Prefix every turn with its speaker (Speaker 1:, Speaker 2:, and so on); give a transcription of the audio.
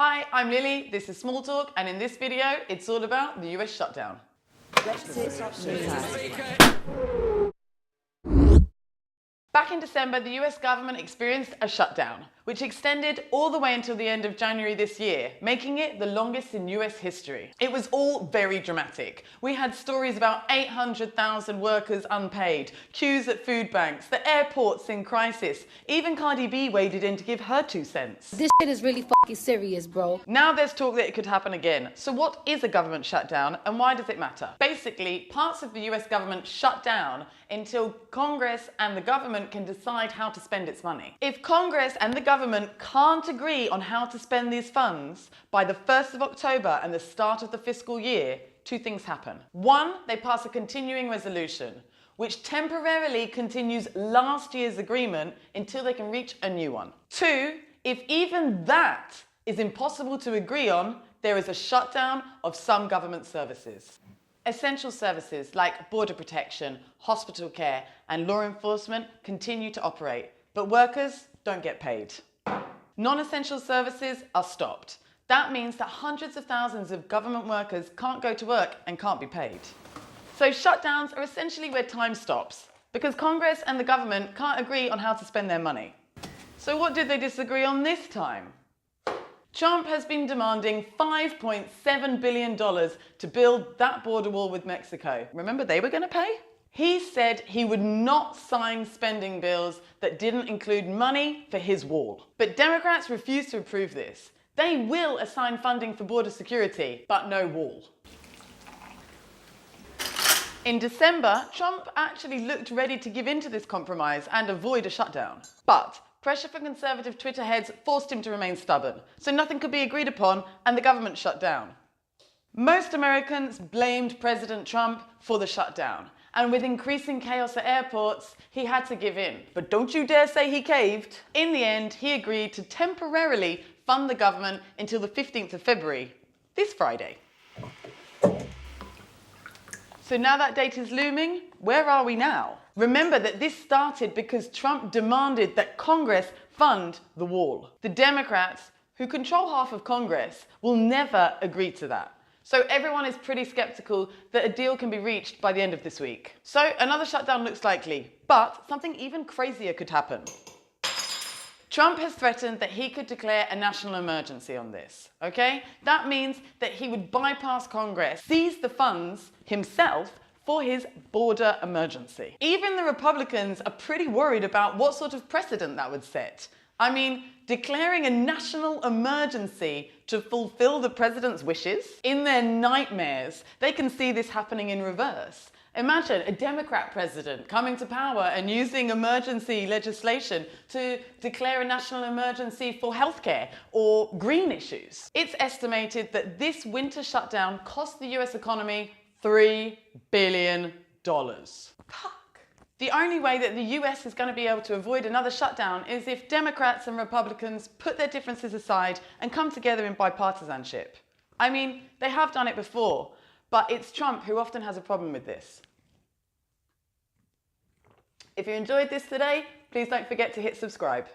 Speaker 1: Hi, I'm Lily, this is Small Talk, and in this video, it's all about the US shutdown. Back in December, the US government experienced a shutdown, which extended all the way until the end of January this year, making it the longest in US history. It was all very dramatic. We had stories about 800,000 workers unpaid, queues at food banks, the airports in crisis. Even Cardi B waded in to give her 2 cents.
Speaker 2: This shit is really fucking serious, bro.
Speaker 1: Now there's talk that it could happen again. So what is a government shutdown and why does it matter? Basically, parts of the US government shut down until Congress and the government can decide how to spend its money. If Congress and the government can't agree on how to spend these funds by the 1st of October and the start of the fiscal year, 2 things happen. 1, they pass a continuing resolution, which temporarily continues last year's agreement until they can reach a new one. 2, if even that is impossible to agree on, there is a shutdown of some government services. Essential services like border protection, hospital care, and law enforcement continue to operate, but workers don't get paid. Non-essential services are stopped. That means that hundreds of thousands of government workers can't go to work and can't be paid. So shutdowns are essentially where time stops, because Congress and the government can't agree on how to spend their money. So what did they disagree on this time? Trump has been demanding $5.7 billion to build that border wall with Mexico. Remember they were going to pay? He said he would not sign spending bills that didn't include money for his wall. But Democrats refuse to approve this. They will assign funding for border security, but no wall. In December, Trump actually looked ready to give in to this compromise and avoid a shutdown. But pressure from conservative Twitter heads forced him to remain stubborn, so nothing could be agreed upon and the government shut down. Most Americans blamed President Trump for the shutdown, and with increasing chaos at airports, he had to give in. But don't you dare say he caved. In the end, he agreed to temporarily fund the government until the 15th of February, this Friday. So now that date is looming, where are we now? Remember that this started because Trump demanded that Congress fund the wall. The Democrats, who control half of Congress, will never agree to that. So everyone is pretty skeptical that a deal can be reached by the end of this week. So another shutdown looks likely, but something even crazier could happen. Trump has threatened that he could declare a national emergency on this, okay? That means that he would bypass Congress, seize the funds himself for his border emergency. Even the Republicans are pretty worried about what sort of precedent that would set. I mean, declaring a national emergency to fulfill the president's wishes? In their nightmares, they can see this happening in reverse. Imagine a Democrat president coming to power and using emergency legislation to declare a national emergency for healthcare or green issues. It's estimated that this winter shutdown cost the US economy $3 billion. Fuck. The only way that the US is going to be able to avoid another shutdown is if Democrats and Republicans put their differences aside and come together in bipartisanship. I mean, they have done it before, but it's Trump who often has a problem with this. If you enjoyed this today, please don't forget to hit subscribe.